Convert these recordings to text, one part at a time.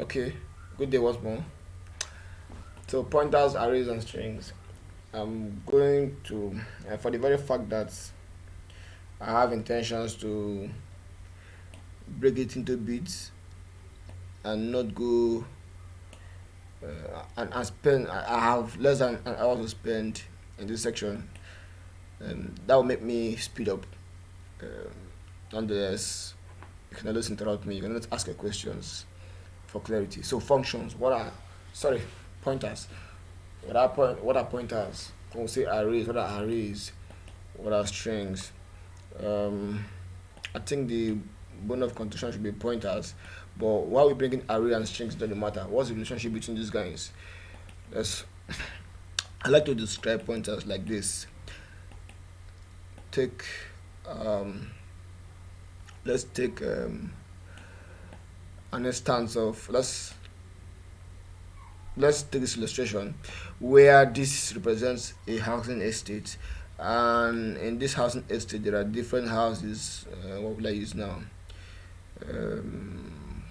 Okay, good day once more. So pointers, arrays, and strings. I'm going to, for the very fact that I have intentions to break it into bits and not go and spend. I have less than an hour to spend in this section. That will make me speed up. Um, Nonetheless, you can always interrupt me. You can always ask your questions for clarity. So functions. Sorry, pointers. What are pointers? When we say arrays, what are arrays? What are strings? Um, I think the bone of contention should be pointers. But while we bring in array and strings, it doesn't matter. What's the relationship between these guys? Let's. I like to describe pointers like this. Take. Um, let's take an instance of let's take this illustration where this represents a housing estate, and in this housing estate there are different houses. What will I use now? um,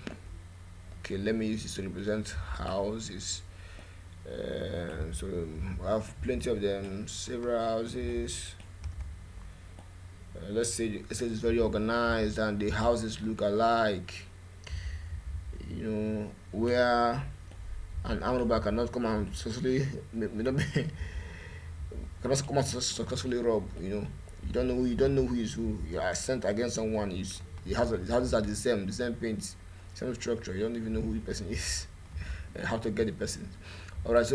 okay, let me use this to represent houses. So I have plenty of them, several houses. Let's say it's very organized and the houses look alike, where an armed robber cannot come and successfully may not be cannot come and successfully rob. You don't know who is who. You are sent against someone. Is the houses are the same paint, same structure. You don't even know who the person is, and how to get the person. All right,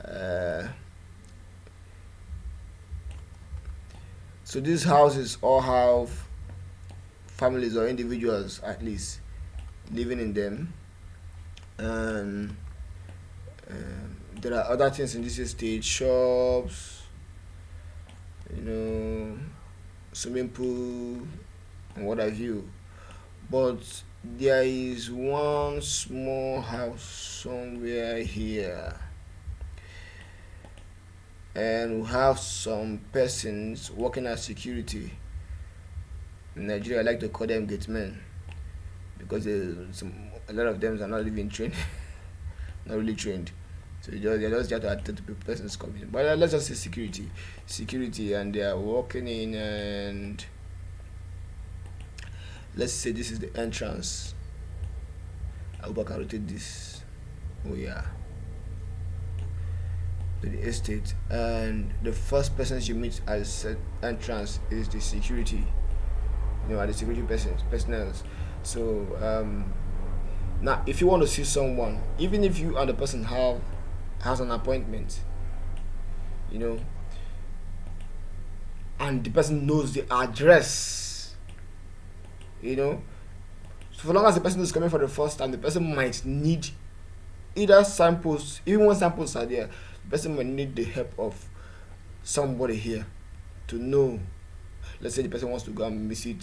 uh, so these houses all have families or individuals at least living in them, and there are other things in this estate, shops, you know, swimming pool, and what have you. But there is one small house somewhere here, and we have some persons working as security. In Nigeria, I like to call them gate men because a lot of them are not even trained, not really trained. So they're just there to attend to people persons coming. But let's just say security, and they are walking in, and let's say this is the entrance. I hope I can rotate this. Oh yeah, to the estate, and the first persons you meet as entrance is the security. Are the security personnel. So now, if you want to see someone, even if you and the person has an appointment, you know, and the person knows the address, so for long as the person is coming for the first time, the person might need either samples. Even when samples are there, the person might need the help of somebody here to know. Let's say the person wants to go and visit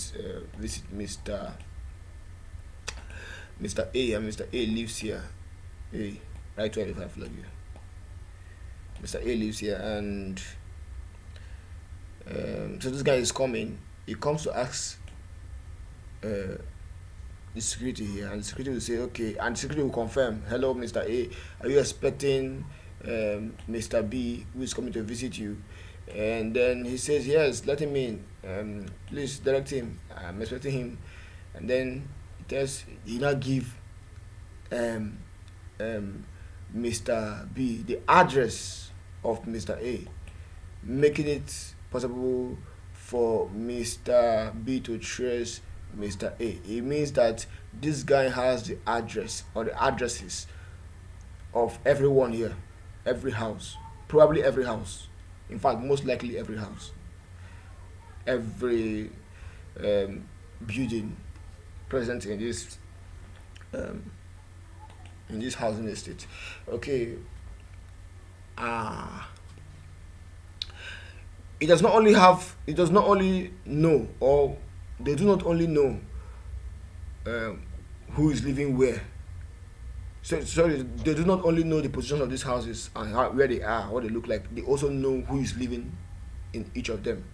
Mr. A, and Mr. A lives here. Hey, right 25 log you. Mr. A lives here, and so this guy is coming. He comes to ask the security here, and the security will say okay, and the security will confirm, hello Mr. A, are you expecting Mr. B who is coming to visit you? And then he says yes, let him in, please direct him, I'm expecting him. And then he now give um, um, Mr. B the address of Mr. A, making it possible for Mr. B to trace Mr. A. It means that this guy has the address or the addresses of everyone here, every house, probably every house. In fact, most likely every house, every building present um, in this housing estate. Okay, uh, it does not only know, or they do not only know um, who is living where. So sorry, they do not only know the position of these houses and where they are, what they look like. They also know who is living in each of them.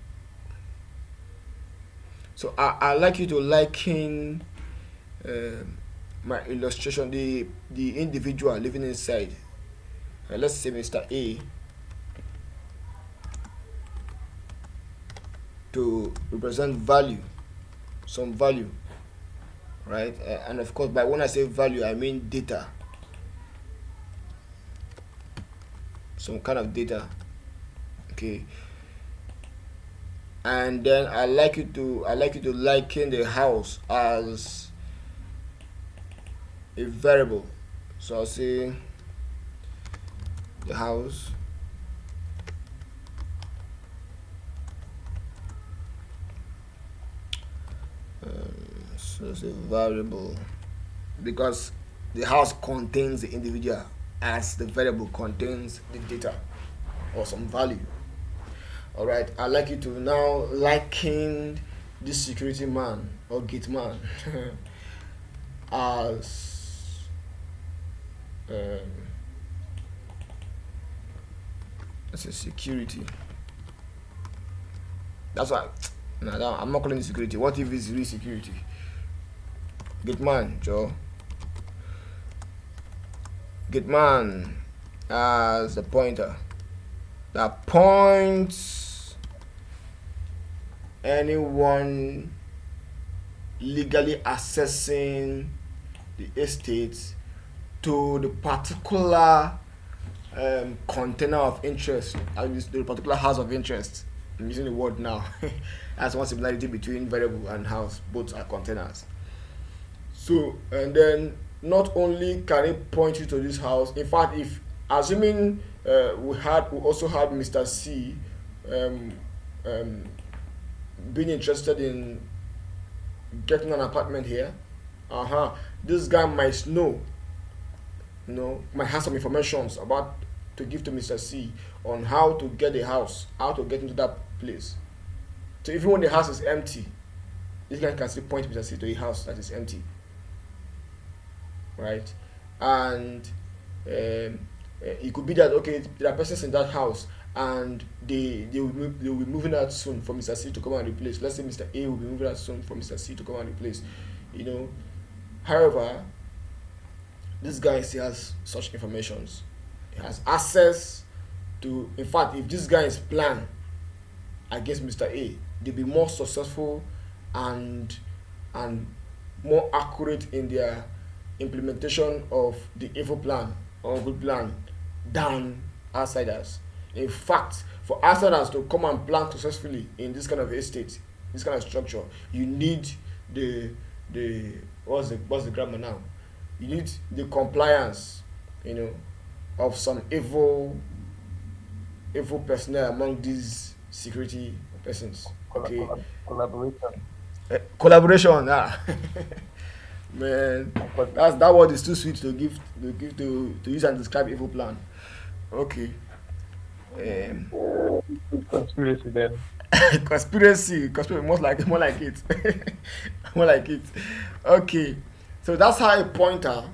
So I like you to liken um my illustration, the individual living inside, let's say Mr. A, to represent value, some value, right? And of course, by when I say value, I mean data, some kind of data, okay. And then I like you to liken the house as a variable. So I'll say the house so it's a variable because the house contains the individual as the variable contains the data or some value. All right, I'd like you to now liken this security man or gate man as as a security. That's why no, I'm not calling it security. What if it's real security? Gate man, Joe. Gate man as a pointer that points anyone legally accessing the estate to the particular container of interest, the particular house of interest. I'm using the word now. That's one similarity between variable and house. Both are containers. So, and then not only can it point you to this house. In fact, if assuming we also had Mr. C um, um, being interested in getting an apartment here, this guy might might have some information about to give to Mr. C on how to get a house, how to get into that place. So even when the house is empty, this guy can still point Mr. C to a house that is empty, right? And it could be that okay, there are persons in that house and they will be moving out soon for Mr. C to come and replace. Let's say Mr. A will be moving out soon for Mr. C to come and replace. You know, however, this guy still has such informations. He has access to. In fact, if this guy is planned against Mr. A, they'll be more successful and and more accurate in their implementation of the evil plan or good plan than outsiders. In fact, for outsiders to come and plan successfully in this kind of estate, this kind of structure, you need the what's the grammar now? You need the compliance, of some evil personnel among these security persons. Okay, Collaboration. collaboration. Man, that word is too sweet to use and describe evil plan. Okay. Um, Conspiracy then. conspiracy, more like it, more like it. Okay, so that's how a pointer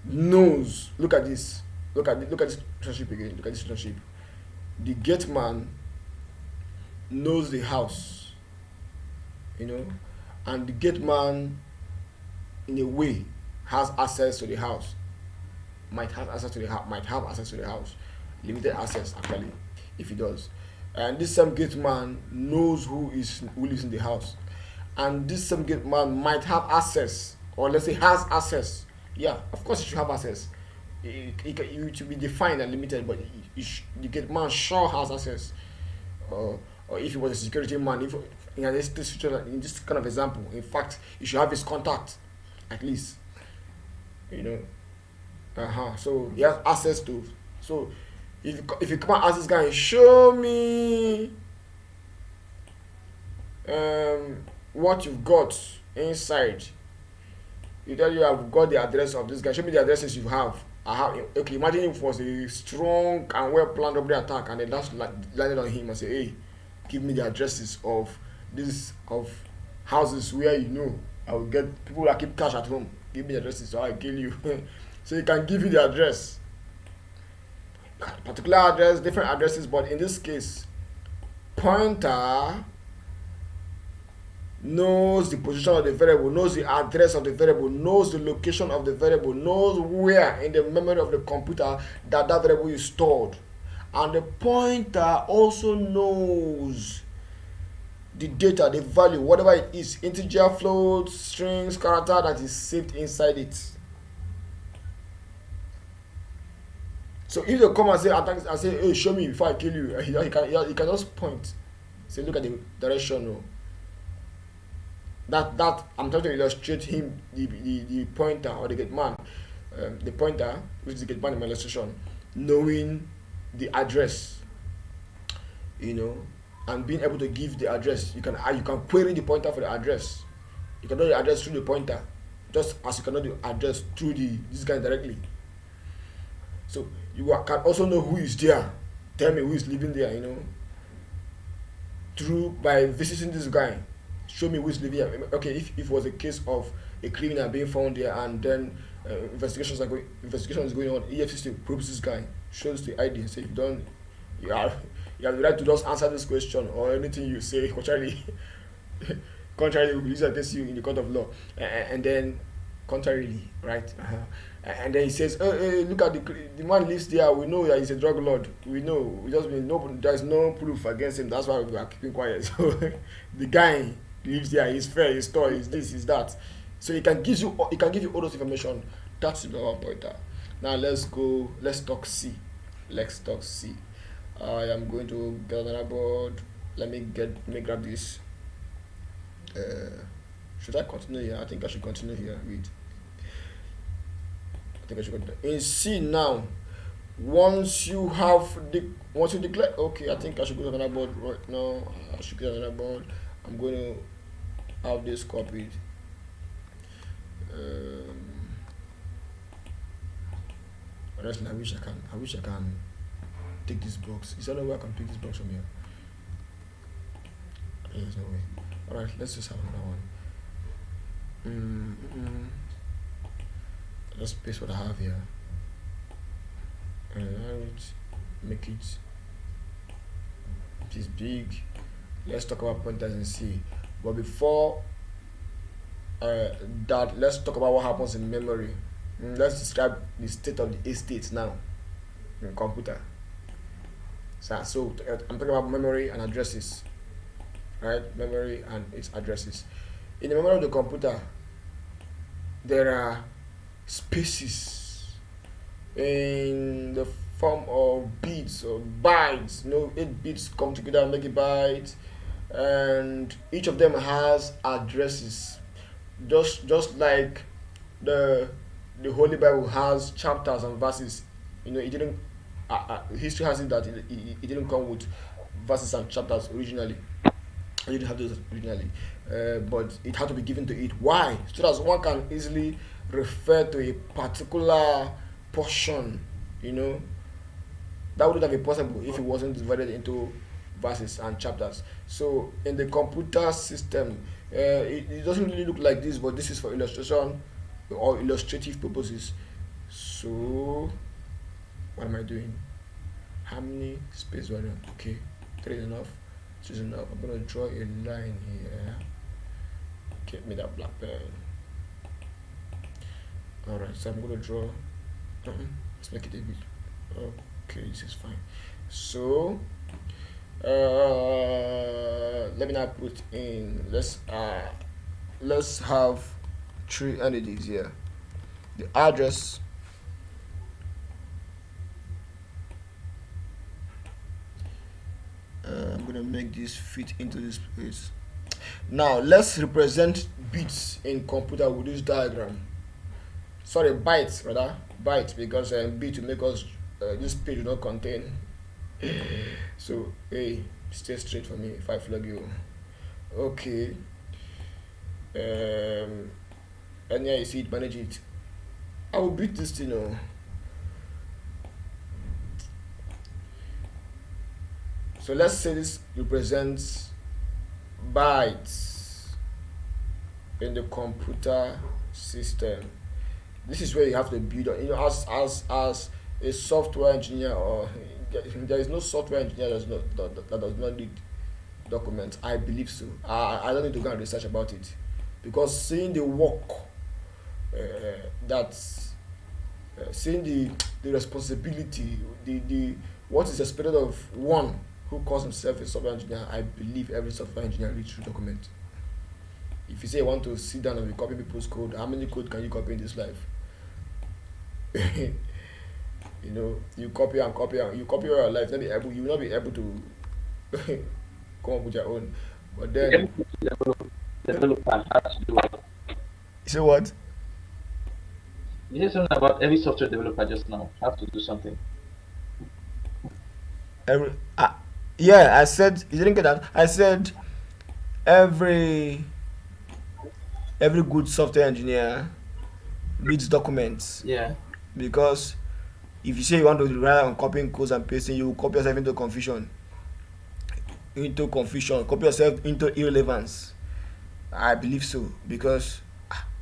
knows. Look at this. Look at this relationship again. Look at this relationship. The gate man knows the house, you know, and the gate man, in a way, has access to the house. Might have access to the house, limited access actually, if he does. And this same gate man knows who lives in the house, and this same gate man might have access, or let's say has access. Yeah, of course he should have access. It should be defined and limited, but the gate man sure has access. Or if he was a security man, if in this kind of example, in fact, you should have his contact at least, you know. So he has access to. So if you come and ask this guy, show me what you've got inside. You tell you I've got the address of this guy. Show me the addresses you have. I have. Okay, imagine if it was a strong and well planned robbery attack, and then that's like landed on him and say, hey, give me the addresses of houses where I will get people that keep cash at home. Give me the addresses so I kill you. So he can give you the address, particular address, different addresses, but in this case, pointer knows the position of the variable, knows the address of the variable, knows the location of the variable, knows where in the memory of the computer that variable is stored. And the pointer also knows the data, the value, whatever it is, integer, float, strings, character that is saved inside it. So if they come and say attack and say, hey, show me before I kill you, he can just point. Say, look at the direction. No. That I'm trying to illustrate him, the pointer or the gate man, the pointer, which is the gate man in my illustration, knowing the address, you know, and being able to give the address. You can query the pointer for the address. You can know the address through the pointer, just as you can know the address through this guy directly. So can also know who is there. Tell me who is living there, you know, through by visiting this guy. Show me who is living here. Okay, if it was a case of a criminal being found there and then investigation is going on, EFCC probes this guy, shows the ID, and say you have the right to just answer this question or anything you say contrarily will be used against you in the court of law. And then contrarily, right? And then he says, hey, look at the man lives there. We know that he's a drug lord. We know. There's no proof against him. That's why we are keeping quiet. So the guy lives there. He's fair. He's tall. He's this. He's that. So he can give you all those information. That's the our pointer. Now let's go. Let's talk C. Let's talk C. I am going to get another board. Let me grab this. Should I continue here? I think I should continue here. Read. In C now, once you declare, okay, I think I should go to another board right now. I should get another board. I'm going to have this copied. Honestly, I wish I can take this box. Is there no way I can pick this box from here? There's no way. Alright, let's just have another one. Let's paste what I have here. And make it this big. Let's talk about pointers in C. But before that, let's talk about what happens in memory. Let's describe the state of the estate now in computer. So I'm talking about memory and addresses. Right? Memory and its addresses. In the memory of the computer, there are spaces in the form of bits or bytes. 8 bits come together and make a byte, and each of them has addresses. Just like the Holy Bible has chapters and verses. It didn't. History has it that it didn't come with verses and chapters originally. I didn't have those originally, but it had to be given to it. Why? So that one can easily refer to a particular portion. That wouldn't have been possible if it wasn't divided into verses and chapters. So in the computer system, it doesn't really look like this, but this is for illustration or illustrative purposes. So what am I doing? How many space do I need? Okay, 3 is enough. 2 is enough. I'm gonna draw a line here. Get me that black pen. Alright, so I'm gonna draw. Let's make it a bit. Okay, this is fine. So let me now put in. Let's have 3 entities here. The address. I'm gonna make this fit into this place. Now let's represent bits in computer with this diagram. Sorry, bytes rather, bytes, because bit will make us this page will not contain. So hey, stay straight for me if I flog you. Okay. And yeah, you see it, manage it. I will beat this thing. So let's say this represents bytes in the computer system. This is where you have to build on. As a software engineer, or there is no software engineer that does not need documents. I believe so. I don't need to go and research about it because seeing the work uh, that's seeing the responsibility, the what is expected of one who calls himself a software engineer. I believe every software engineer reads through document. If you say you want to sit down and be copy people's code, how many code can you copy in this life? You copy and copy and you copy all your life. Not be able, you will not be able to come up with your own. But then, Every developer has to do it. you say what? You said something about every software developer just now has to do something. Every yeah, I said you didn't get that. I said every every good software engineer reads documents Yeah. because if you say you want to rely on copying codes and pasting, you will copy yourself into confusion, copy yourself into irrelevance. I believe so because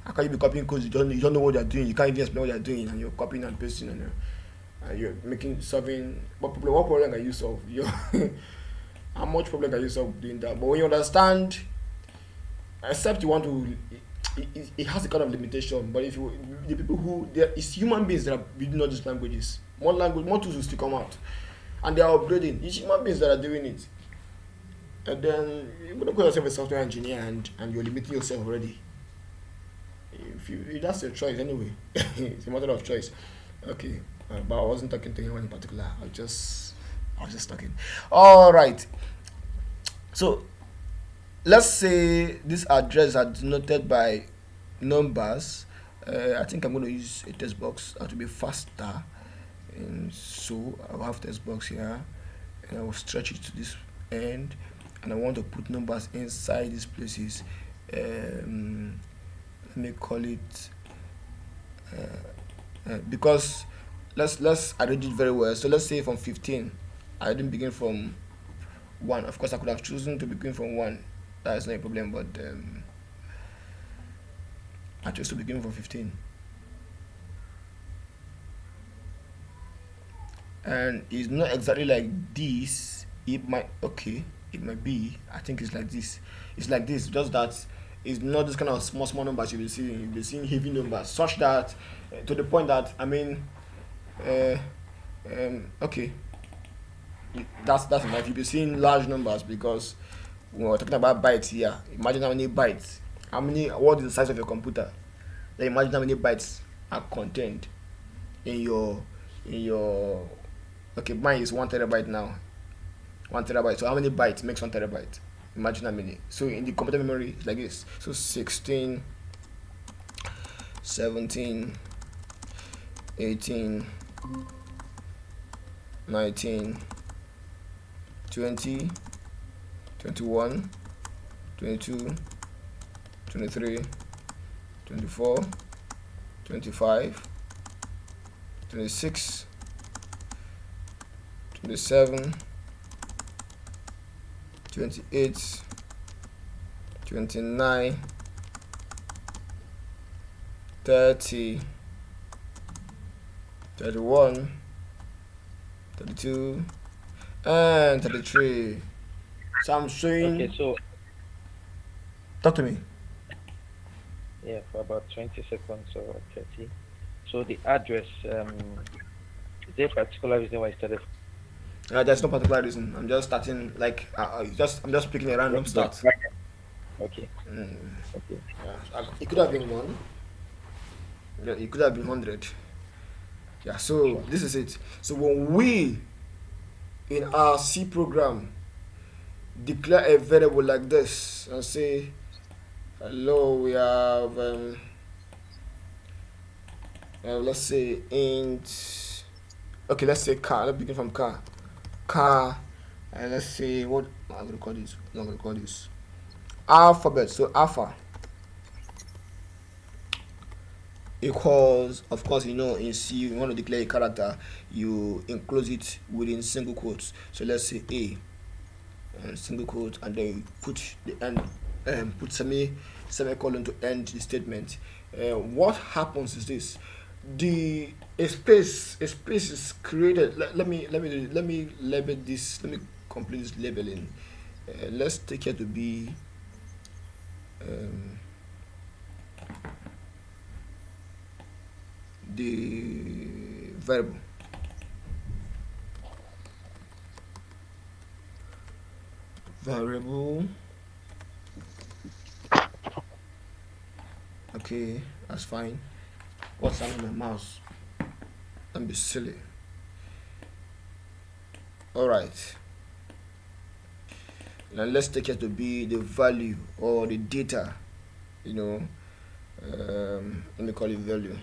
how can you be copying codes you don't know what you're doing, you can't even explain what you're doing, and you're copying and pasting, and you're making solving what problem can you solve? How much problem can you solve doing that? But when you understand, except you want to, it has a kind of limitation. But if you the people who there is human beings that are building all these languages, more tools will still come out, and they are upgrading. It's human beings that are doing it. And then you gonna call yourself a software engineer, and you're limiting yourself already. If that's your choice anyway. It's a matter of choice. Okay, but I wasn't talking to anyone in particular. I was just talking. All right. So let's say this address are denoted by numbers. I think I'm going to use a text box to be faster. And so I'll have text box here, and I will stretch it to this end, and I want to put numbers inside these places. Um, Let me call it because let's arrange it very well. So let's say from 15, I didn't begin from 1. Of course, I could have chosen to begin from 1. That is not a problem, but I chose to begin from 15. And it's not exactly like this. It might be. I think it's like this. It's like this, just that it's not this kind of small numbers you'll be seeing. You'll be seeing heavy numbers, such that to the point that uh, okay, that's enough. You'll be seeing large numbers because when we're talking about bytes here, imagine how many bytes, what is the size of your computer? Then imagine how many bytes are contained in your okay, mine is 1 terabyte now. 1 terabyte. So how many bytes makes 1 terabyte? Imagine how many. So in the computer memory, it's like this. So 16, 17, 18, 19, 20, 21, 22, 23, 24, 25, 26, 27, 28, 29, 30, 31, 32, and 33. So I'm showing. Okay, so Talk to me. yeah, for about 20 seconds or 30. So the address, is there a particular reason why I started There's no particular reason. I'm just starting like I'm just picking a random from start. Okay, Mm, okay. yeah, it could have been one. Yeah, it could have been 100. Yeah. So Sure. this is it. So when we in our C program declare a variable like this and say hello, we have let's say int. Okay, let's say car. Let's begin from car, and let's say what I'm gonna call this. I'm gonna call this alphabet. So alpha equals, of course, in C, you want to declare a character, you enclose it within single quotes. So let's say A and single quote, and then you put the end, put semicolon to end the statement. What happens is this: a space is created. Let me label this. Let me complete this labeling. let's take it to be um, the variable. Variable. Okay, that's fine. What's happening with my mouse? Don't be silly. Alright. Now let's take it to be the value or the data. You know, let me call it value.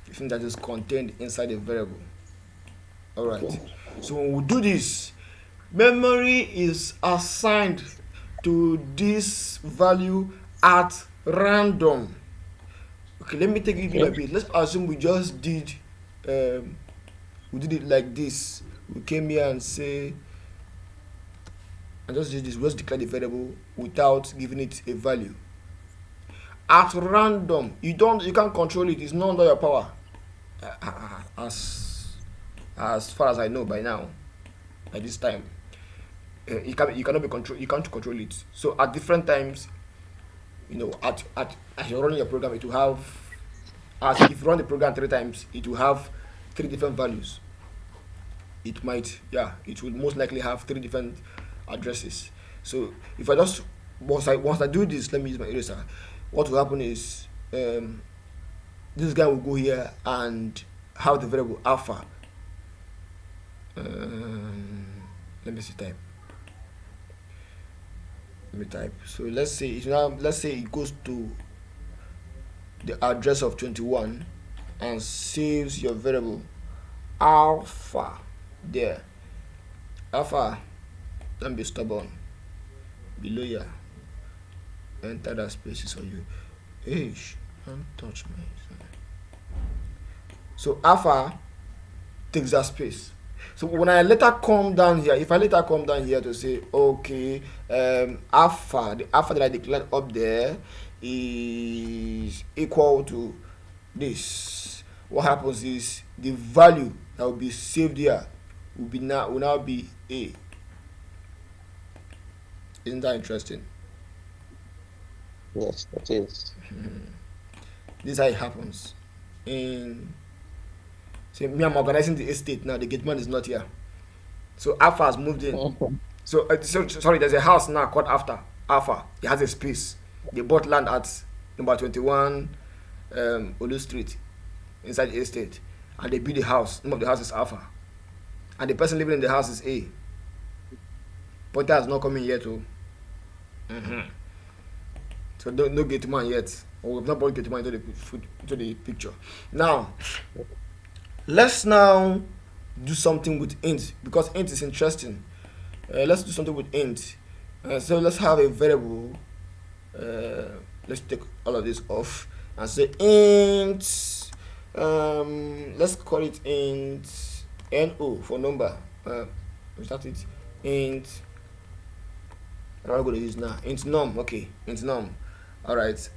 The thing that is contained inside the variable. Alright. So when we do this, memory is assigned to this value at random. Okay, let me take it bit by bit. Let's assume we just did we did it like this. We came here and say and just did this. We just declare the variable without giving it a value. At random, you can't control it. It's not under your power. As far as I know by now, by this time, you cannot be control. You can't control it. So at different times, as you're running your program, it will have as if you run the program 3 times, it will have 3 different values. It will most likely have 3 different addresses. So if I just once I do this, let me use my eraser. What will happen is this guy will go here and have the variable alpha. Let me see type. Let me type. So let's say it goes to the address of 21 and saves your variable alpha there. Alpha, don't be stubborn. Below here, enter that spaces for you. Don't touch me. So alpha takes that space. So when I later come down here, if I later come down here to say, okay, alpha, the alpha that I declared up there is equal to this. What happens is the value that will be saved here will now be A. Isn't that interesting? Yes, that is. This is how it happens. Me, I'm organizing the estate now. The gate man is not here. So Alpha has moved in. So, sorry, there's a house now called Alpha. It has a space. They bought land at number 21 Olu Street inside the estate. And they built the house. Name of the house is Alpha. And the person living in the house is A. Pointer has not come in yet. So no gate man yet. Or we've not brought gate man into the picture. Now, let's now do something with int because int is interesting. Let's do something with int. So let's have a variable. Let's take all of this off and say int. Let's call it int no for number. We start it int. What am I going to use now? Int num. Okay, int num. All right.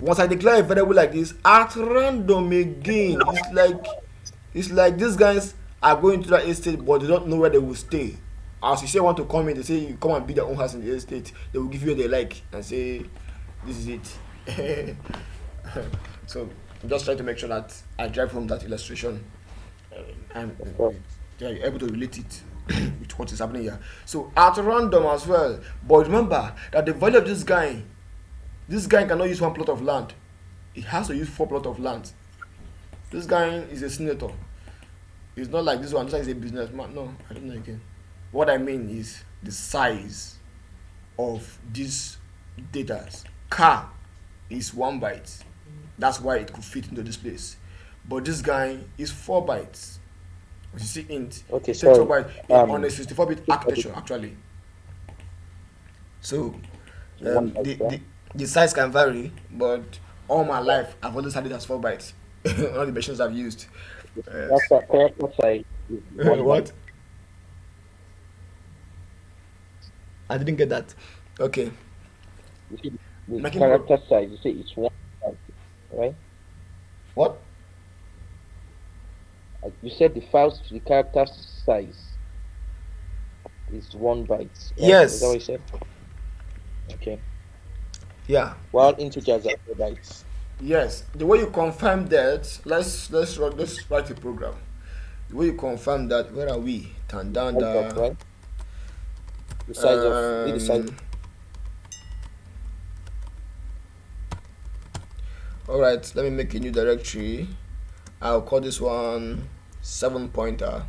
Once I declare a variable like this at random again, it's like these guys are going to that estate, but they don't know where they will stay. As you say, want to come in, they say you come and build their own house in the estate. They will give you what they like and say, "This is it." So I'm just trying to make sure that I drive home that illustration, and you're able to relate it with what is happening here. So at random as well, but remember that the value of this guy cannot use 1 plot of land. It has to use 4 plot of land. This guy is a senator. It's not like this one. This one is a businessman. No, I don't know again. What I mean is the size of these data. Car is 1 byte. That's why it could fit into this place. But this guy is 4 bytes. You see int. Okay, so 4 sorry. bytes on a 64-bit architecture actually. So the size can vary, but all my life I've always had it as 4 bytes. All the machines I've used. That's the character size. What? I didn't get that. Okay. You see, the character size, you say it's 1 byte, right? What? You said the character size. is 1 byte, right? Was that what Yes. you said? Okay. Yeah. While integers are 4 bytes. Yes. The way you confirm that, let's write a program. The way you confirm that, where are we? Tan The down size of, the right? The size of, need the size. all right, let me make a new directory. I'll call this one 7 pointer.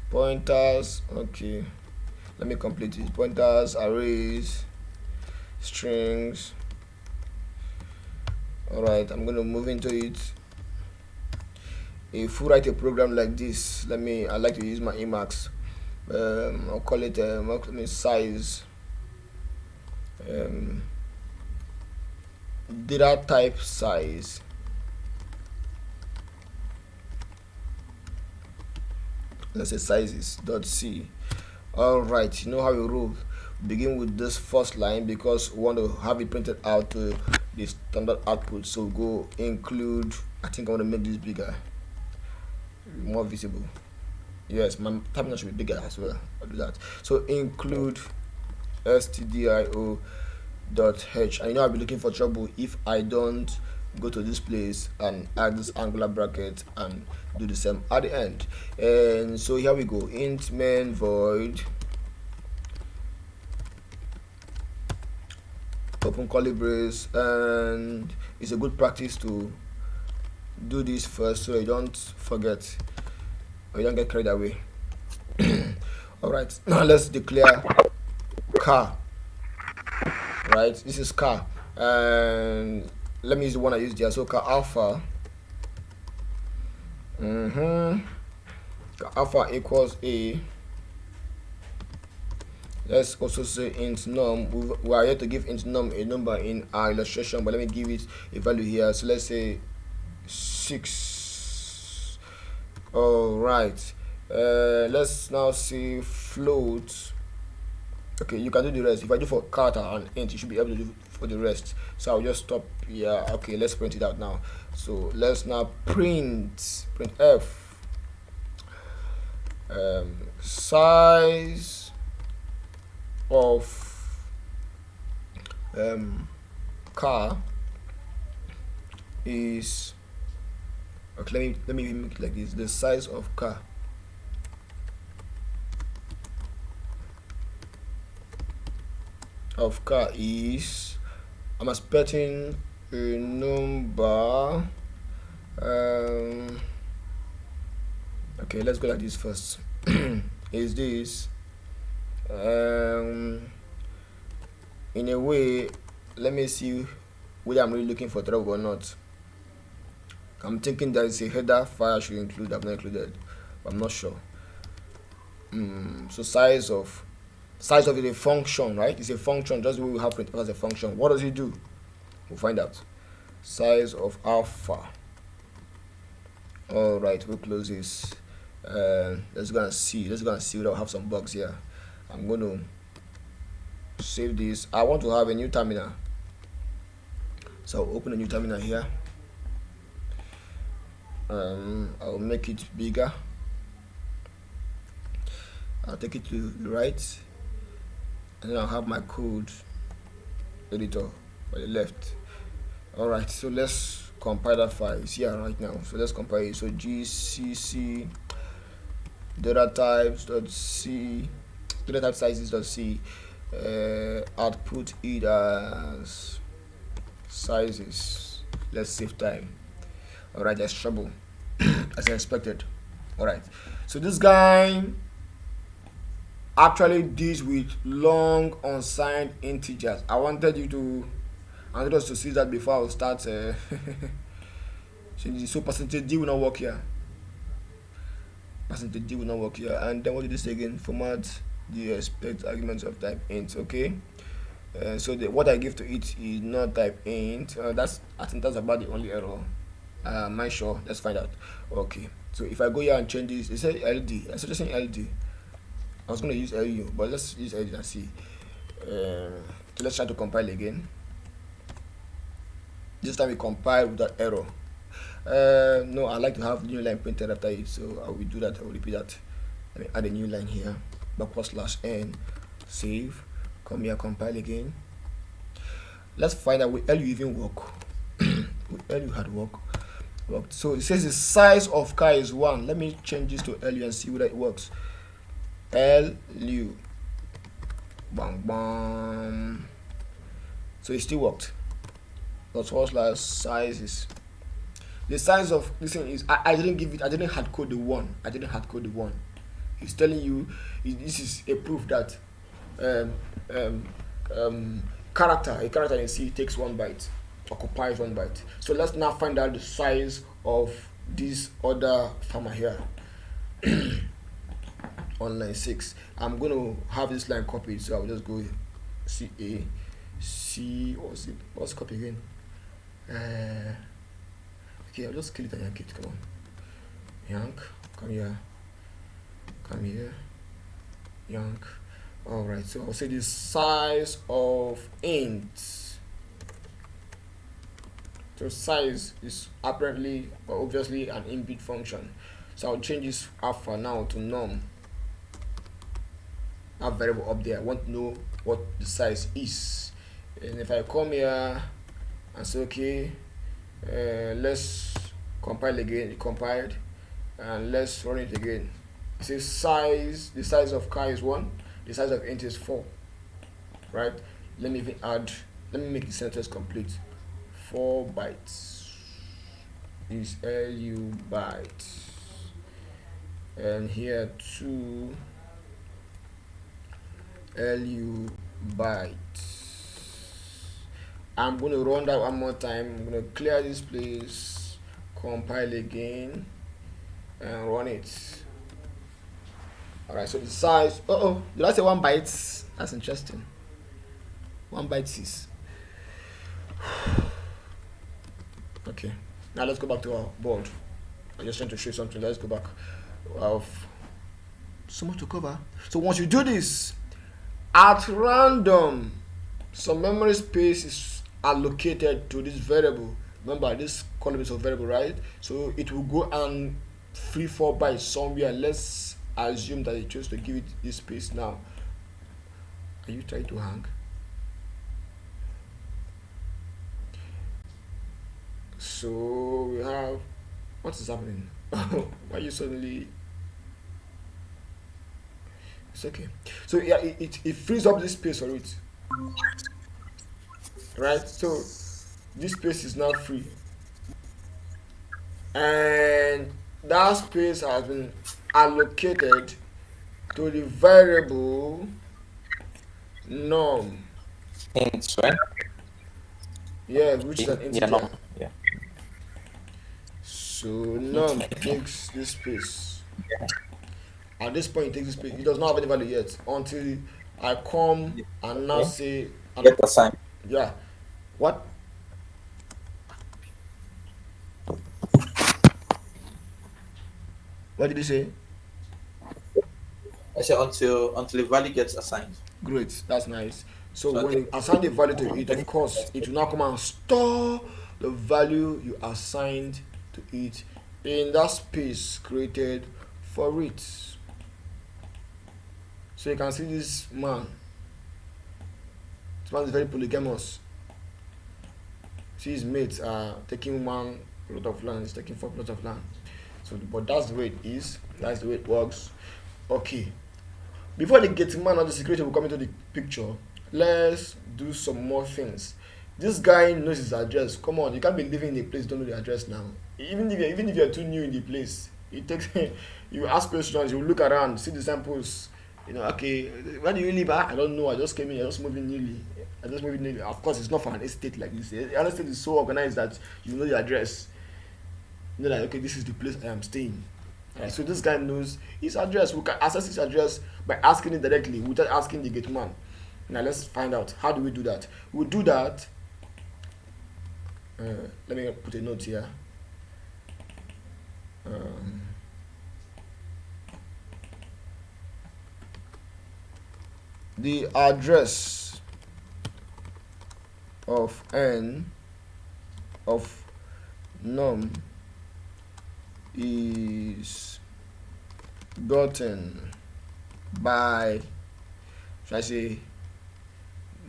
Pointers, okay. Let me complete it. Pointers, arrays, strings. All right, I'm going to move into it. If you write a program like this, I like to use my Emacs. I'll call it size, um, data type size. Let's say sizes dot c. All right, you know how we roll. Begin with this first line because we want to have it printed out to the standard output. So go include. I think I want to make this bigger, more visible. Yes, my terminal should be bigger as well. I'll do that. So include stdio dot h. And you know I'll be looking for trouble if I don't go to this place and add this angular bracket and do the same at the end. And so here we go. Int main void open curly brace, and it's a good practice to do this first so you don't forget or you don't get carried away. All right, now let's declare car. Right, this is car, and let me use the one I used there. So car alpha, car alpha equals a. Let's also say int num. We are here to give int num a number in our illustration, but let me give it a value here. So let's say 6. All right. Let's now see float. Okay, you can do the rest. If I do for character and int, you should be able to do for the rest. So I'll just stop here. Okay, let's print it out now. So let's now print f size of car is, okay, let me make it like this. The size of car is, I'm expecting a number. Okay, let's go like this first. Is this in a way, let me see whether I'm really looking for trouble or not. I'm thinking that it's a header file I should include. I've not included, but I'm not sure. So size of is a function, right? It's a function, just the way we have print as a function. What does it do? We'll find out. Size of alpha. All right, we'll close this. Let's go and see. Let's go and see. We'll have some bugs here. I'm going to save this. I want to have a new terminal, so I'll open a new terminal here. I'll make it bigger. I'll take it to the right, and then I'll have my code editor by the left. All right, so let's compile that file. It's here right now, so let's compile it. So gcc data types.c data type sizes.c output it as sizes. Let's save time. All right, there's trouble as I expected. All right, so this guy actually deals with long unsigned integers. I wanted us to see that before I start. So percentage d will not work here. Percentage d will not work here. And then what did this again? Format the expect arguments of type int. Okay. So what I give to it is not type int. I think that's about the only error. Am I sure? Let's find out. Okay. So if I go here and change this, it says LD. I suggesting LD. I was going to use LU, but let's use LD and see. So let's try to compile again. This time we compile with that error. No, I like to have new line printed after it, so I will do that. I will repeat that. Let me add a new line here. Backward slash n. Save. Come here, compile again. Let's find out will LU even work. Will LU had worked. So it says the size of car is 1. Let me change this to LU and see whether it works. LU. Bang bang. So it still worked. But what's like size is the size of this thing is I didn't hard code the 1. I didn't hard code the 1. It's telling you this is a proof that um, um, a character in C takes 1 byte, occupies 1 byte. So let's now find out the size of this other farmer here on line 6. I'm going to have this line copied, so I'll just go C, what's copy again? Okay, I'll just kill it and yank it. Come on, yank, come here, yank. All right, so I'll say the size of int. So size is apparently or obviously an inbuilt function. So I'll change this alpha now to num. That variable up there. I want to know what the size is. And if I come here and say okay, let's compile again. It compiled, and let's run it again. It says size. The size of car is 1. The size of int is 4. Right? Let me even add. Let me make the sentence complete. 4 bytes is LU bytes, and here 2 LU bytes. I'm going to run that one more time. I'm going to clear this place, compile again, and run it. Alright, so the size. Did I say 1 byte? That's interesting. 1 byte is. Okay, now let's go back to our board. I'm just trying to show you something. Let's go back. So much to cover. So once you do this, at random, some memory space is allocated to this variable. Remember, this column is a variable, right? So it will go and free 4 bytes somewhere. Let's assume that it chose to give it this space now. Are you trying to hang? So we have, what is happening? Why you suddenly? It's okay. So yeah, it frees up this space for it, right? So this space is now free, and that space has been allocated to the variable num. Int, right? Yeah, which is an integer. Yeah, num. Yeah. So num takes this space. At this point, it takes this space. It does not have any value yet until I come and now say. Get assigned. Yeah. What? What did you say? I said until the value gets assigned. Great. That's nice. So when you assign the value to it, of course, it will now come and store the value you assigned to it in that space created for it. So you can see this man. This man is very polygamous. See, his mates are taking 1 plot of land, he's taking 4 plots of land. So, but that's the way it is. That's the way it works. Okay. Before the gating man or the security will come into the picture, let's do some more things. This guy knows his address. Come on, you can't be living in a place you don't know the address now. Even if you're too new in the place, it takes you ask questions, you look around, see the samples. You know, okay, where do you live? I don't know. I just came in. I just moved in newly. Of course, it's not for an estate like this. The estate is so organized that you know the address. You know, like, okay, this is the place I am staying. Right, so this guy knows his address. We can access his address by asking it directly without asking the gate man. Now let's find out how do we do that. We'll do that. Let me put a note here. The address of n of num is gotten by, should I say,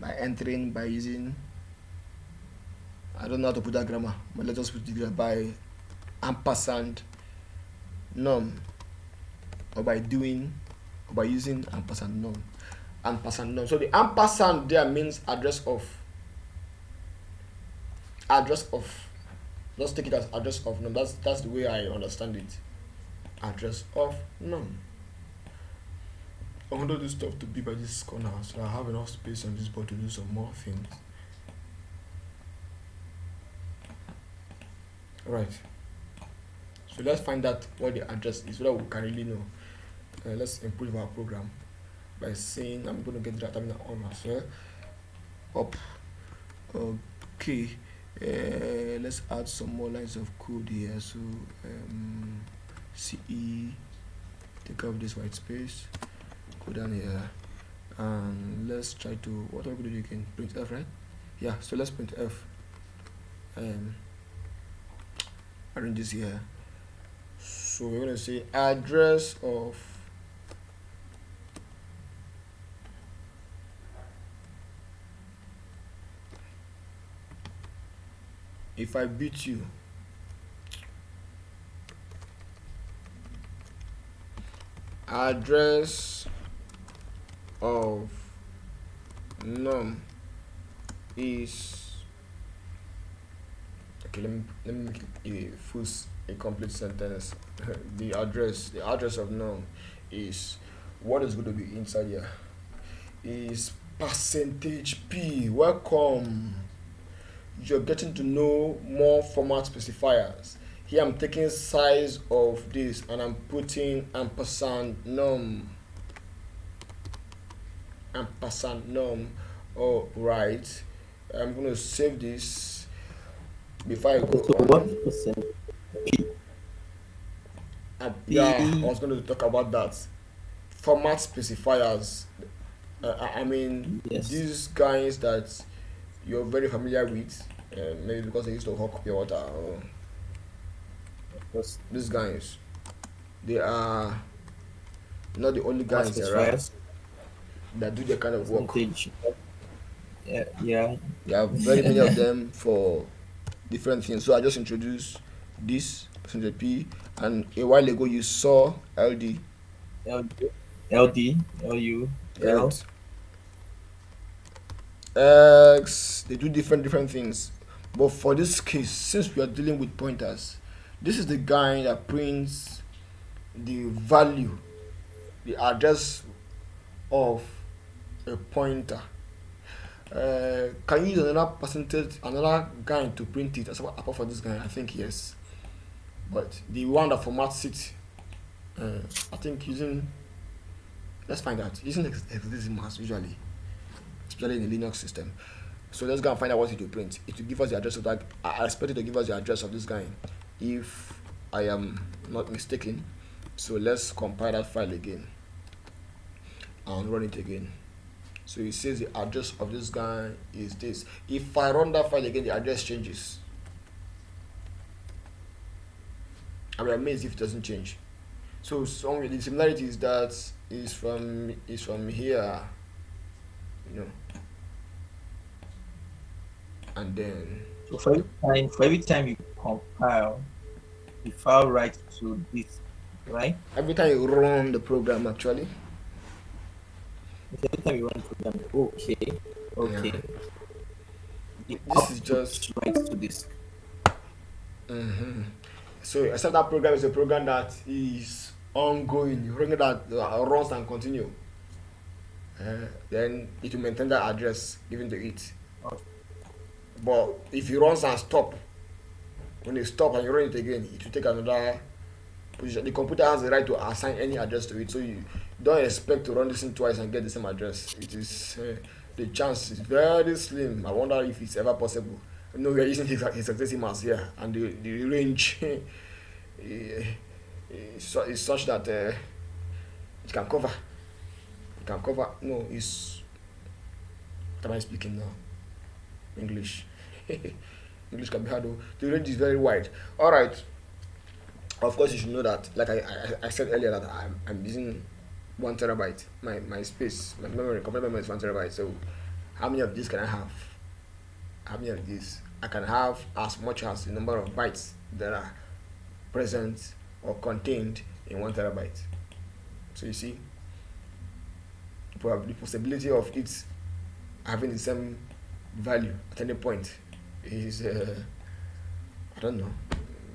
by entering, by using, I don't know how to put that grammar, but let's just put it by ampersand num, or by doing, or by using ampersand num. Ampersand num. So the ampersand there means address of. Address of. Just take it as address of num. That's the way I understand it. Address of num. I wanted this stuff to be by this corner so I have enough space on this board to do some more things. Right. So let's find out what the address is so that we can really know. Let's improve our program by saying I'm going to get that terminal on as well. Up. Okay. Let's add some more lines of code here. So CE, take off this white space, go down here, and let's try to, what are we going to do again? Print F, right? Yeah, so let's print F. Arrange this here. So we're going to say address of if I beat you, address of num is, okay, let me make it a complete sentence. the address of num is, what is going to be inside here is percentage %p. Welcome, you're getting to know more format specifiers. Here I'm taking size of this and I'm putting ampersand num. Ampersand num. All right. I'm going to save this before I go So on. 1% P. Yeah, I was going to talk about that. Format specifiers. I mean, Yes. these guys that you're very familiar with, maybe because they used to hawk pure water. Because These guys, they are not the only format guys around specifiers, that do that kind of work. percentage. Yeah. There are very many of them for different things. So I just introduced this percentage P, and a while ago you saw LD. LD, LU, L. Right. X. They do different things. But for this case, since we are dealing with pointers, this is the guy that prints the value, the address of a pointer. Can you use another percentage, another guy to print it apart from this guy? I think yes. But the one that formats it, I think using, let's find out, using hexadecimal usually, especially in the Linux system. So let's go and find out what it will print. It will give us the address of that. I expect it to give us the address of this guy, if I am not mistaken. So let's compile that file again and run it again. So it says the address of this guy is this. If I run that file again, the address changes. I'll be amazed if it doesn't change. So some of the similarities that is from here, you know. And then So for every time you compile, the file writes to this, right? every time you run the program, actually. Every time you run the program, okay. Yeah. The This is output just writes to this. so except that program is a program that is ongoing, a program that runs and continue. Then it will maintain that address given to it. Okay. But if it runs and stop, when you stop and you run it again, it will take another position. The computer has the right to assign any address to it, so you don't expect to run this thing twice and get the same address. It is the chance is very slim. I wonder if it's ever possible. No, we are using hexadecimals here, and the range is such that it can cover. It can cover. No, it's. What am I speaking now? English. English can be hard though. The range is very wide. Alright. Of course you should know that, like I said earlier, that I'm using 1 terabyte. My space, my memory, complete memory is 1 terabyte. So how many of these can I have? How many of these? I can have as much as the number of bytes that are present or contained in 1 terabyte. So you see, the possibility of it having the same value at any point is I don't know.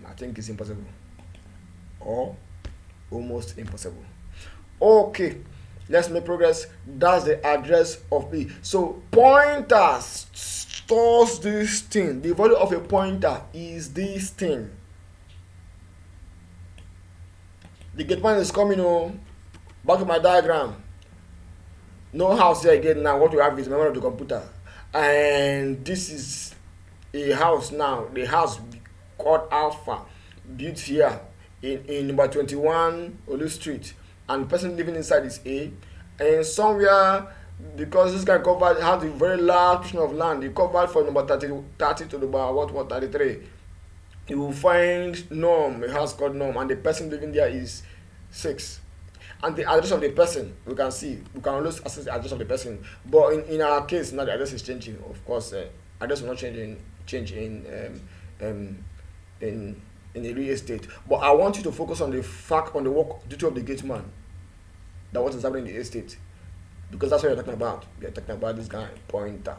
I think it's impossible or almost impossible. Okay, let's make progress. That's the address of B. So pointer stores this thing. The value of a pointer is this thing. The gate man is coming home. Back to my diagram. No house here again now. What we have is memory of the computer. And this is a house now. The house called Alpha, built here in number 21 Olu Street. And the person living inside is A. And somewhere, because this guy covered has a very large portion of land, he covered from number 30 to about 33. You will find Norm, a house called Norm, and the person living there is 6. And the address of the person, we can always access the address of the person. But in our case, now the address is changing. Of course, address will not change in the real estate. But I want you to focus on the work duty of the gate man. That what is happening in the estate. Because that's what you're talking about. You're talking about this guy, pointer.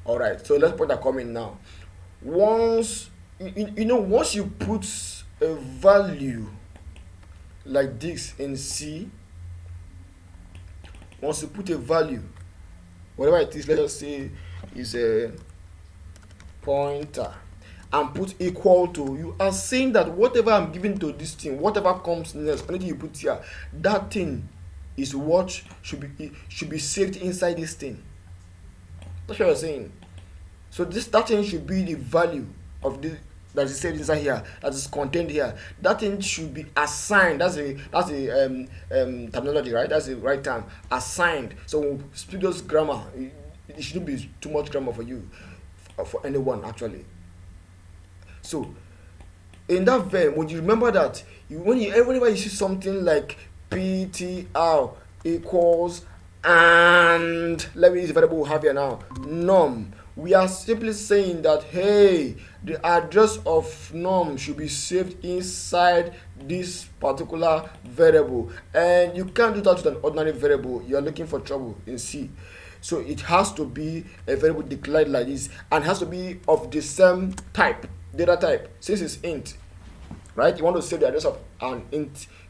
Alright, so let's pointer come in now. Once you put a value like this in C, once you put a value, whatever it is, let us say is a pointer, and put equal to, you are saying that whatever I'm giving to this thing, whatever comes next, anything you put here, that thing is what should be saved inside this thing. That's what you're saying. So that thing should be the value of this that is saved inside here, that is contained here. That thing should be assigned. That's the terminology, right? That's the right term. Assigned. So when we speak those grammar, it shouldn't be too much grammar for you, for anyone actually. So in that verb, when you remember that, whenever you see something like PTR equals and, let me use the variable we have here now, num, we are simply saying that, hey, the address of num should be saved inside this particular variable, and you can't do that with an ordinary variable. You are looking for trouble in C. So it has to be a variable declared like this, and has to be of the same type, data type. Since it's int, right? You want to save the address of an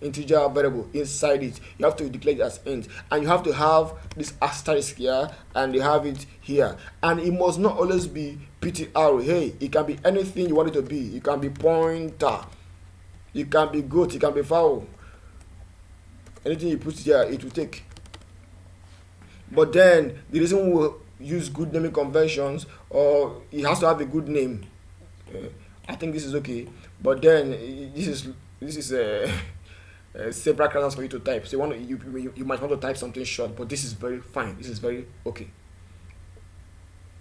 integer variable inside it, you have to declare it as int, and you have to have this asterisk here, and you have it here, and it must not always be ptr. Hey, it can be anything you want it to be. It can be pointer, it can be goat, it can be fowl. Anything you put here, it will take. But then the reason we use good naming conventions, or it has to have a good name, I think this is okay. But then this is several characters for you to type. So you might want to type something short, but this is very fine. This is very okay.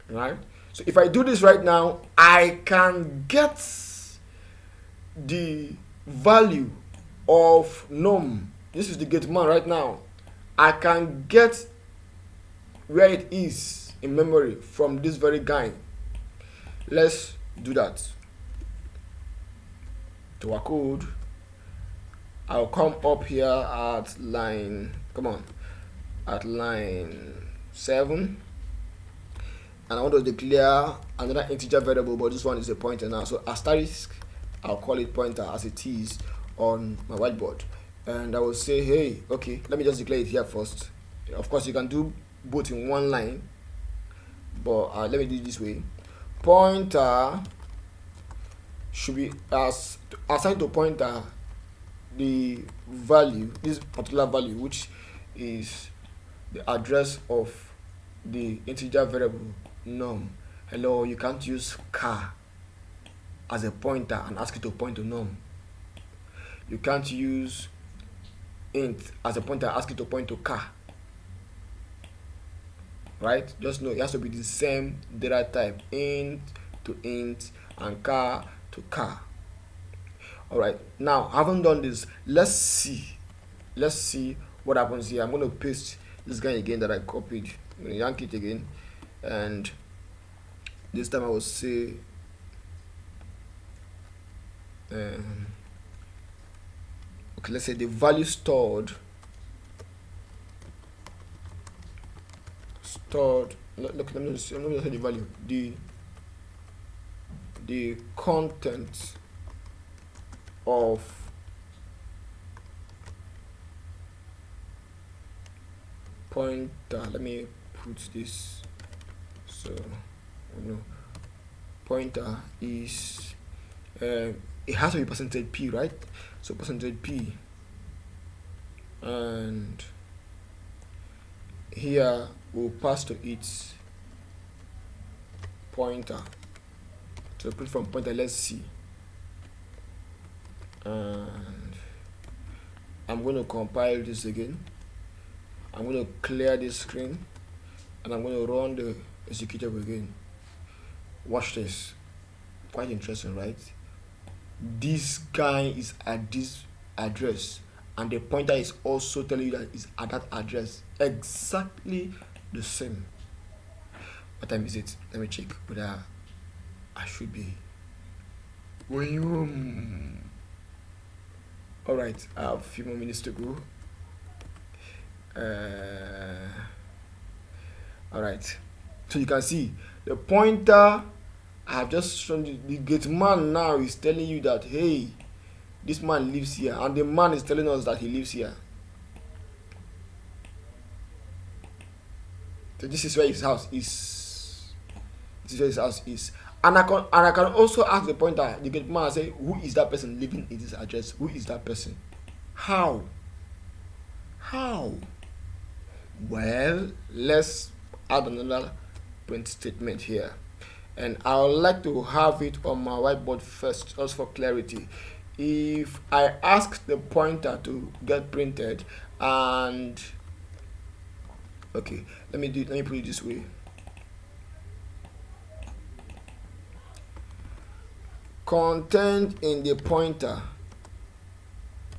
Right? So if I do this right now, I can get the value of num. This is the gate man right now. I can get where it is in memory from this very guy. Let's do that. To our code, I'll come up here at line 7, and I want to declare another integer variable, but this one is a pointer now. So asterisk, I'll call it pointer as it is on my whiteboard, and I will say, hey, okay, let me just declare it here first. Of course, you can do both in one line, but let me do it this way. Pointer should be assigned to pointer the value, this particular value, which is the address of the integer variable num. Hello, you can't use car as a pointer and ask it to point to num. You can't use int as a pointer and ask it to point to car. right? Just know it has to be the same data type, int to int and car to car. All right, now having done this, let's see what happens here. I'm going to paste this guy again that I copied. I'm going to yank it again, and this time I will say okay, let's say the value stored look, let me say the value, the content of pointer. Let me put this so you know, pointer is it has to be percentage p, right? So percentage p, and here we'll pass to its pointer. So put from pointer, let's see, and I'm going to compile this again. I'm going to clear this screen, and I'm going to run the executable again. Watch this. Quite interesting, right? This guy is at this address, and the pointer is also telling you that it's at that address, exactly the same. What time is it? Let me check whether I should be going home. All right, I have a few more minutes to go. All right, so you can see the pointer I have just shown you. The gate man now is telling you that, hey, this man lives here, and the man is telling us that he lives here. So this is where his house is. This is where his house is. And I can also ask the pointer, the gate man, and say, who is that person living in this address? Who is that person? How? Well, let's add another print statement here, and I would like to have it on my whiteboard first, just for clarity. If I ask the pointer to get printed, and okay, let me put it this way. Content in the pointer,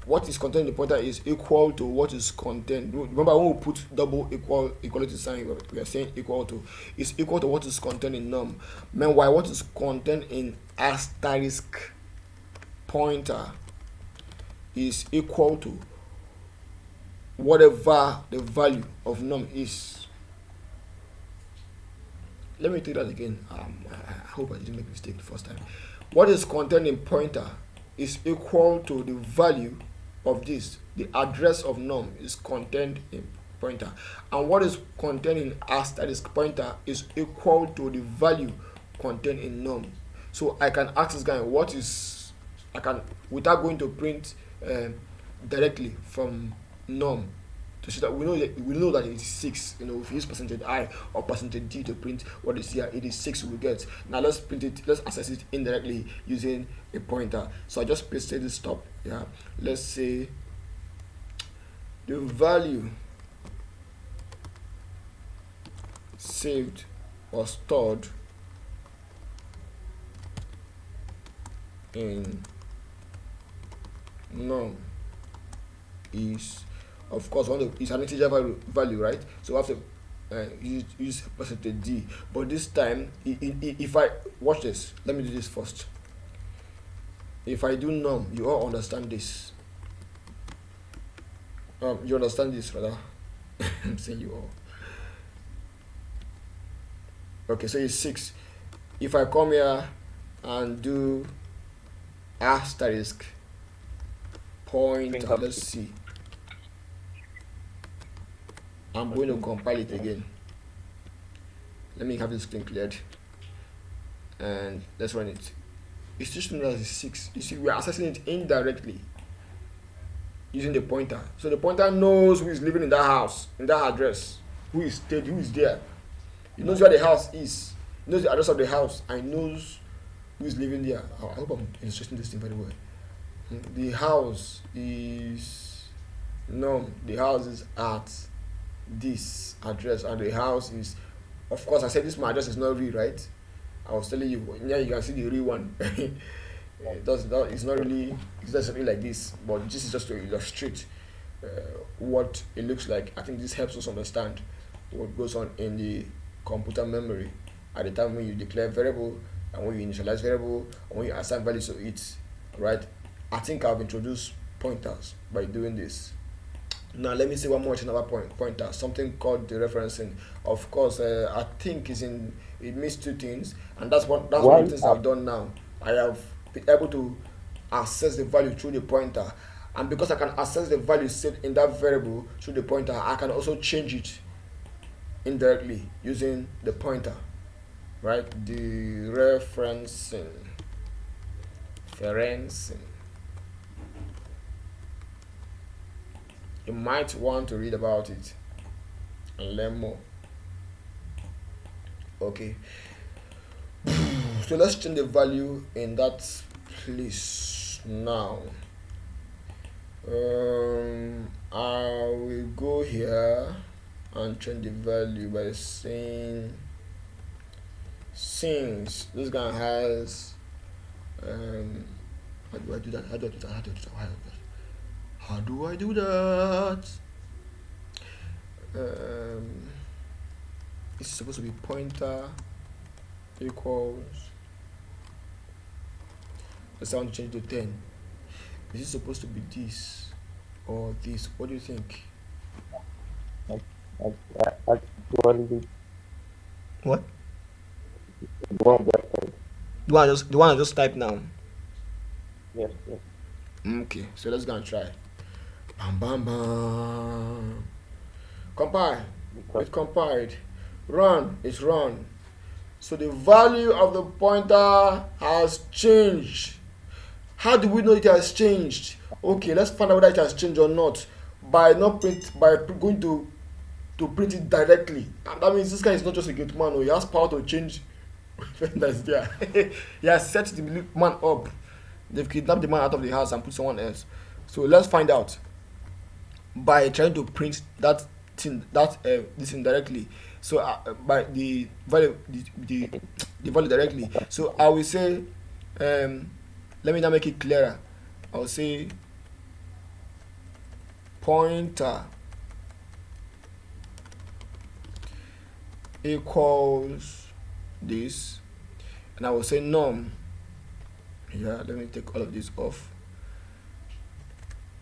what is contained in the pointer is equal to what is contained. Remember, when we put double equality sign, we are saying equal to is equal to what is contained in num. Meanwhile, what is contained in asterisk pointer is equal to whatever the value of num is. Let me take that again. I hope I didn't make a mistake the first time. What is contained in pointer is equal to the value of this. The address of num is contained in pointer, and what is contained in asterisk pointer is equal to the value contained in num. So I can ask this guy what is, I can, without going to print directly from num, to see that we know that it is 6. You know, if you use percentage I or percentage D to print what is here, it is 6 we get. Now let's print it, let's access it indirectly using a pointer. So I just pasted this stop. Yeah, let's say the value saved or stored in num is, of course, is an integer value, right? So we have to use percentage D. But this time, if I watch this, let me do this first. If I do num, you all understand this. You understand this, rather. I'm saying you all. Okay, so it's 6. If I come here and do asterisk pointer, let's see. I'm going to compile it again. Let me have this screen cleared, and let's run it. It's just known as 6. You see, we're accessing it indirectly using the pointer. So the pointer knows who is living in that house, in that address, who is there. It knows where the house is. It knows the address of the house, and knows who is living there. I hope I'm illustrating this thing very well. The house is the house is at this address, and the house is Of course, I said this my address is not real, right? I was telling you, yeah, you can see the real one. It does not, it's not really, it's not something like this, but this is just to illustrate uh, what it looks like. I think this helps us understand what goes on in the computer memory at the time when you declare variable and when you initialize variable and when you assign values to it, right? I think I've introduced pointers by doing this. Now let me say one more thing about pointer, something called the referencing. Of course, I think is in it means two things, and that's one of Why? the things I've done now. I have been able to access the value through the pointer, and because I can access the value saved in that variable through the pointer, I can also change it indirectly using the pointer, right? The referencing. You might want to read about it and learn more. Okay, so let's change the value in that place now. I will go here and change the value by saying since this guy has how do I do that? How do I do that? How do I do that? How do I do that? Um, it's supposed to be pointer equals. Let's say I want to change to 10. Is it supposed to be this or this? What do you think? Actually, What? one that The one I just typed now. yes, yes. Okay, so let's go and try. Bam bam bam. Compile. Because It compiled. Run. It's run. So the value of the pointer has changed. How do we know it has changed? Okay, let's find out whether it has changed or not by not print by going to print it directly. And that means this guy is not just a gate man. Oh, he has power to change that's there. He has set the man up. They've kidnapped the man out of the house and put someone else. So let's find out by trying to print that thing that this indirectly. So by the value the value directly. So I will say let me now make it clearer. I will say pointer equals this, and I will say num. Yeah, let me take all of this off.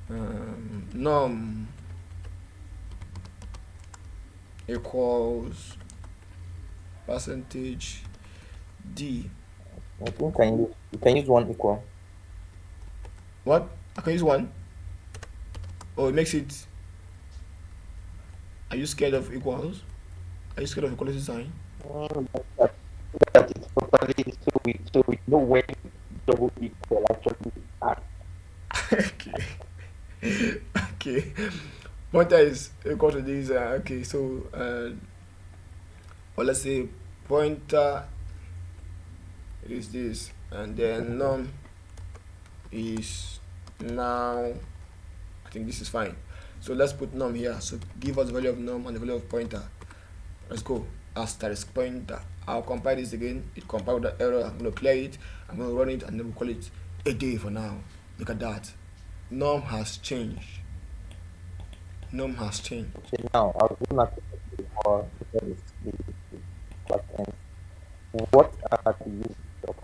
Num equals percentage d. I think you can use one equal. What? I can use one. Oh, it makes it. Are you scared of equals? Are you scared of equality sign? That, that is properly so we know when double equal actually act. Okay. Okay. Pointer is equal to this. Okay, so well, let's say pointer is this, and then num is now. I think this is fine. So let's put num here. So give us the value of num and the value of pointer. Let's go. Asterisk pointer. I'll compile this again. It compiled the error. I'm going to clear it. I'm going to run it, and then we'll call it a day for now. Look at that. Num has changed. Num has changed. Okay, now I was going to before the class ends. What are the use of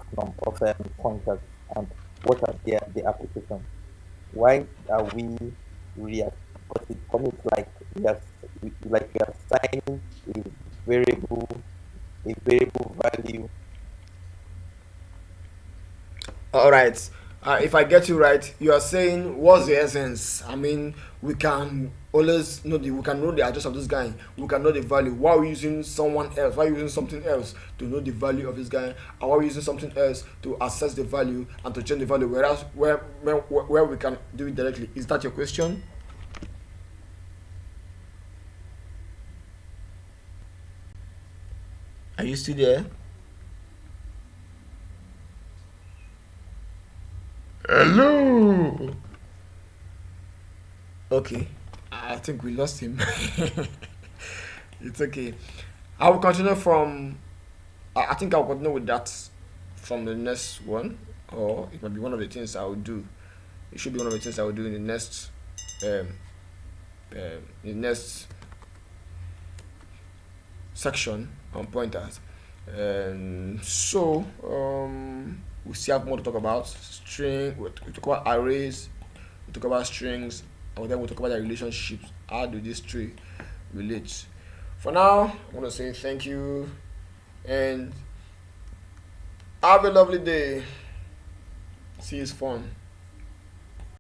pointers and what are the application? Why are we react? Because it for me it's like we are assigning variable a variable value. All right. If I get you right, you are saying what's the essence? I mean, we can always know we can know the address of this guy. We can know the value. Why are we using someone else? Why are we using something else to know the value of this guy? And why are we using something else to assess the value and to change the value? Whereas where we can do it directly. Is that your question? Are you still there? Hello. Okay. I think we lost him. It's okay. I will continue from. I think I'll continue with that from the next one, or it might be one of the things I will do. It should be one of the things I will do um, in the next section on pointers. We still have more to talk about. We talk about arrays, we talk about strings, and then we talk about their relationships. How do these three relate? For now, I want to say thank you and have a lovely day. See you, it's fun.